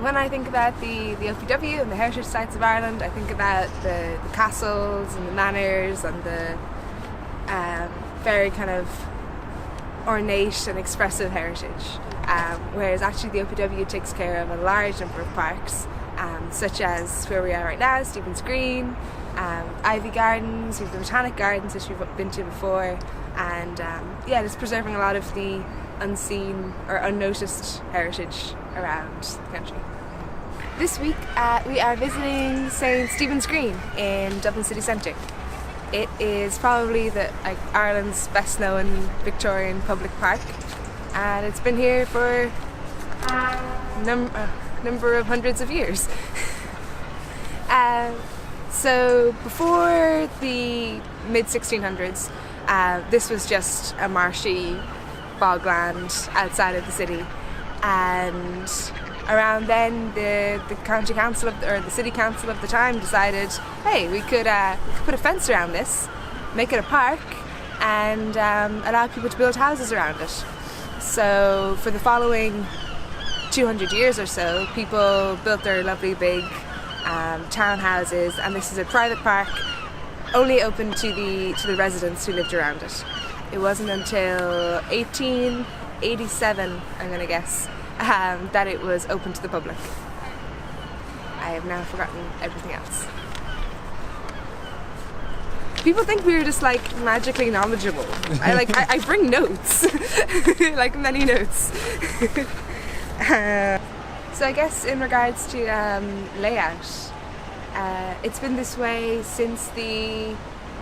when I think about the OPW and the heritage sites of Ireland, I think about the castles and the manors and the very kind of ornate and expressive heritage, whereas actually the OPW takes care of a large number of parks, such as where we are right now, Stephen's Green, Ivy Gardens, we have the Botanic Gardens, which we've been to before, and yeah, just preserving a lot of the unseen or unnoticed heritage around the country. This week we are visiting St Stephen's Green in Dublin city centre. It is probably Ireland's best known Victorian public park, and it's been here for a number of hundreds of years. So before the mid-1600s, this was just a marshy bogland outside of the city, and around then the county council or the city council of the time decided, hey, we could put a fence around this, make it a park, and allow people to build houses around it. So for the following 200 years or so, people built their lovely big townhouses, and this is a private park only open to the residents who lived around it. It wasn't until 1887, I'm going to guess, that it was open to the public. I have now forgotten everything else. People think we were just like magically knowledgeable. I bring notes, like many notes. So I guess in regards to layout, it's been this way since the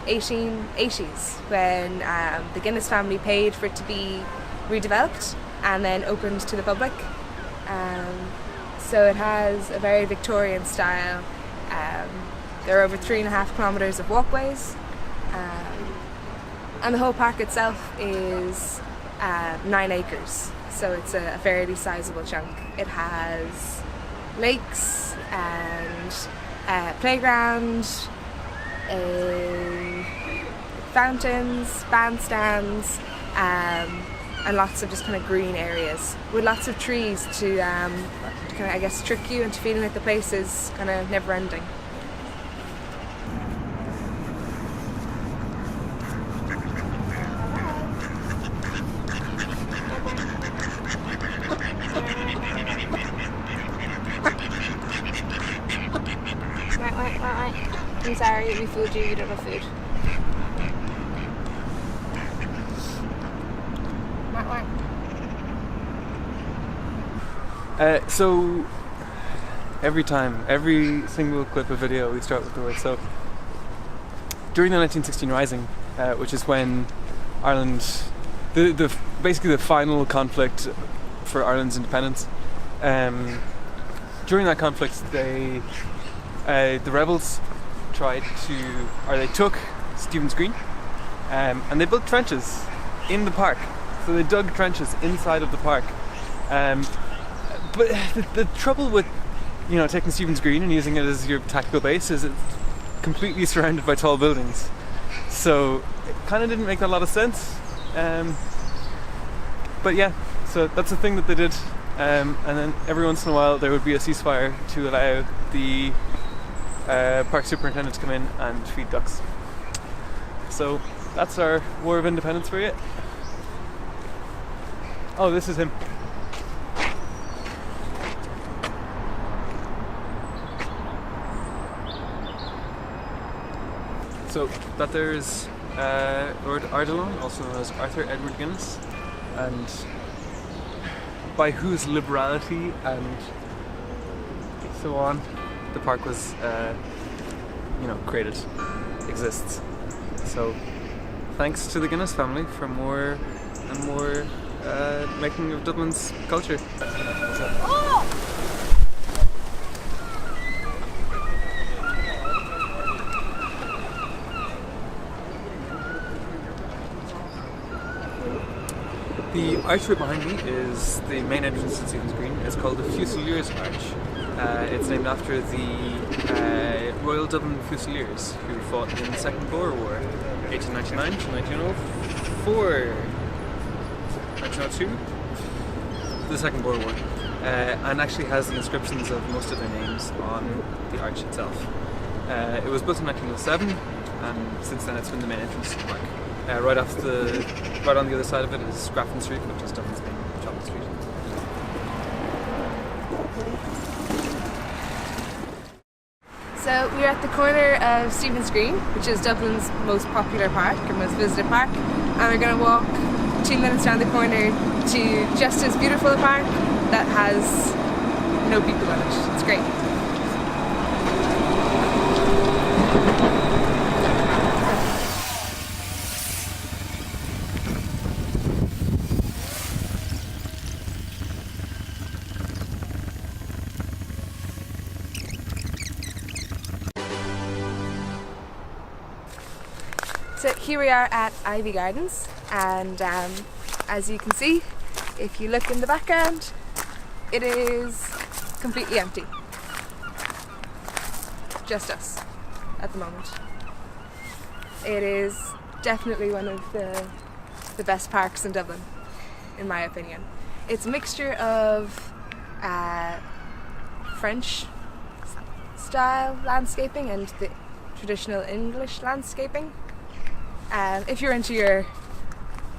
1880s, when the Guinness family paid for it to be redeveloped and then opened to the public. So it has a very Victorian style. There are over 3.5 kilometres of walkways, and the whole park itself is 9 acres, so it's a fairly sizable chunk. It has lakes and playground, fountains, bandstands, and lots of just kind of green areas with lots of trees to kind of, I guess, trick you into feeling like the place is kind of never ending. Right. I'm sorry, we fooled you, you don't have food. So every single clip of video we start with the word so. During the 1916 Rising, which is when Ireland, basically the final conflict for Ireland's independence, during that conflict the rebels they took Stephen's Green, and they built trenches in the park. So they dug trenches inside of the park. But the trouble with, taking Stephen's Green and using it as your tactical base is it's completely surrounded by tall buildings. So it kind of didn't make a lot of sense. But yeah, so that's the thing that they did. And then every once in a while there would be a ceasefire to allow the park superintendent to come in and feed ducks. So that's our War of Independence for you. Oh, this is him. So that there's Lord Ardilaun, also known as Arthur Edward Guinness, and by whose liberality and so on the park was created, exists. So thanks to the Guinness family for more and more making of Dublin's culture. The arch right behind me is the main entrance to Stephen's Green. It's called the Fusiliers Arch. It's named after the Royal Dublin Fusiliers who fought in the Second Boer War, 1899 to 1904. 1902? The Second Boer War. and actually has the inscriptions of most of their names on the arch itself. It was built in 1907, and since then it's been the main entrance to the park. Right on the other side of it is Grafton Street, which is Dublin's main shopping street. So we're at the corner of Stephen's Green, which is Dublin's most popular park or most visited park, and we're going to walk 2 minutes down the corner to just as beautiful a park that has no people in it. It's great. So here we are at Ivy Gardens, and as you can see, if you look in the background, it is completely empty. Just us at the moment. It is definitely one of the best parks in Dublin, in my opinion. It's a mixture of French style landscaping and the traditional English landscaping. If you're into your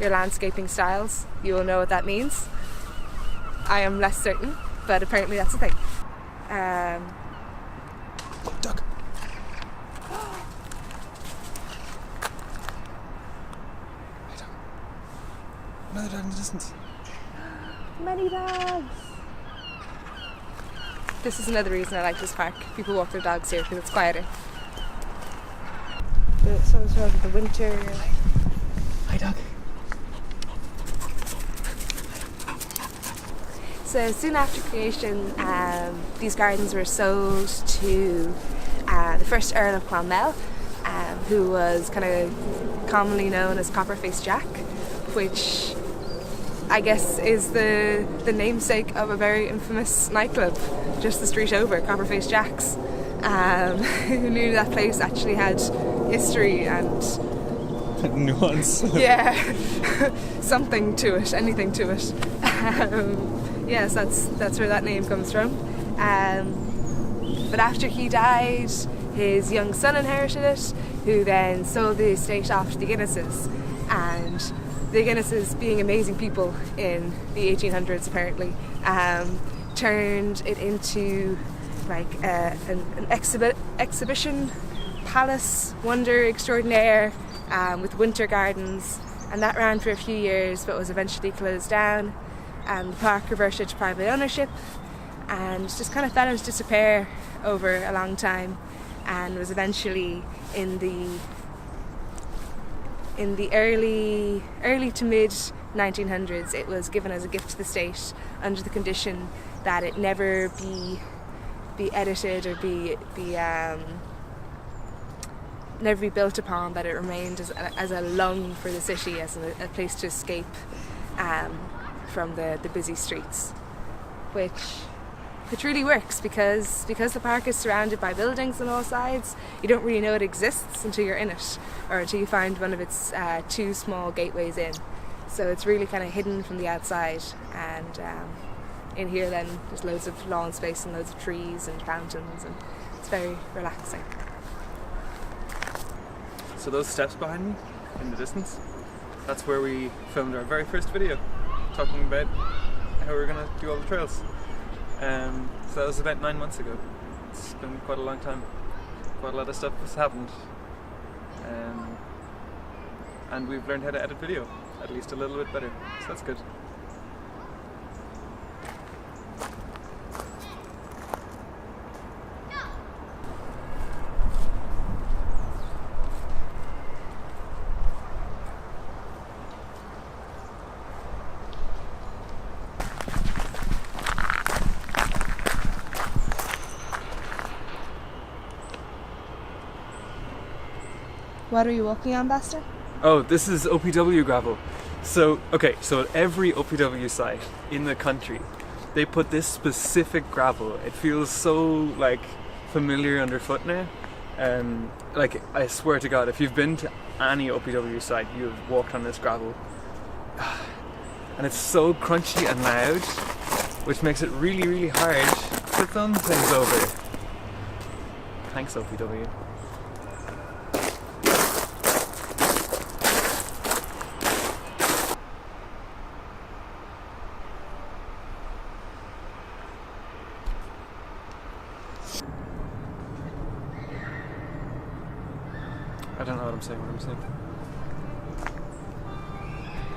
landscaping styles, you will know what that means. I am less certain, but apparently that's the thing. Duck! Another dog in the distance. Many dogs! This is another reason I like this park. People walk their dogs here because it's quieter. Sort of the winter. Hi, dog. So soon after creation, these gardens were sold to the first Earl of Clonmel, who was kind of commonly known as Copperface Jack, which I guess is the namesake of a very infamous nightclub just the street over, Copperface Jack's. Who knew that place actually had history and nuance. Yeah, something to it, anything to it. Yes, that's where that name comes from. But after he died, his young son inherited it, who then sold the estate off to the Guinnesses. And the Guinnesses, being amazing people in the 1800s apparently, turned it into like an exhibition palace wonder extraordinaire with winter gardens, and that ran for a few years but was eventually closed down, and the park reverted to private ownership and just kind of fell into disrepair over a long time, and was eventually in the early to mid 1900s it was given as a gift to the state under the condition that it never be edited or never be built upon, that it remained as a lung for the city, as a place to escape from the busy streets, which really works because the park is surrounded by buildings on all sides. You don't really know it exists until you're in it, or until you find one of its 2 small gateways in. So it's really kind of hidden from the outside, and in here then there's loads of lawn space and loads of trees and fountains, and it's very relaxing. So those steps behind me in the distance, that's where we filmed our very first video, talking about how we're going to do all the trails. So that was about 9 months ago. It's been quite a long time. Quite a lot of stuff has happened. And we've learned how to edit video, at least a little bit better, so that's good. What are you walking on, Basta? Oh, this is OPW gravel. So at every OPW site in the country, they put this specific gravel. It feels so like familiar underfoot now. Like I swear to God, if you've been to any OPW site, you've walked on this gravel, and it's so crunchy and loud. which makes it really, really hard to film things over. Thanks, OPW. I don't know what I'm saying.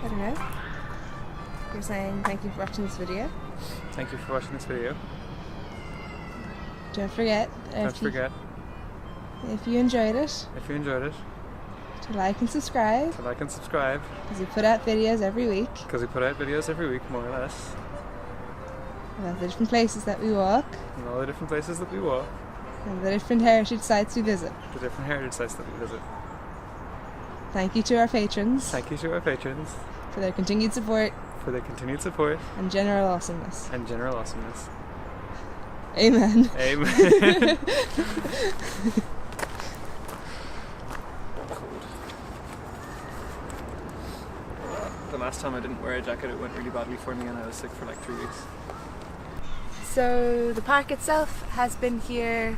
I don't know. You're saying thank you for watching this video. Thank you for watching this video. Don't forget. If you enjoyed it. To like and subscribe. Because we put out videos every week. More or less. About the different places that we walk. And all the different places that we walk. And the different heritage sites we visit. Thank you to our patrons. For their continued support. And general awesomeness. Amen. The last time I didn't wear a jacket, it went really badly for me and I was sick for like 3 weeks. So the park itself has been here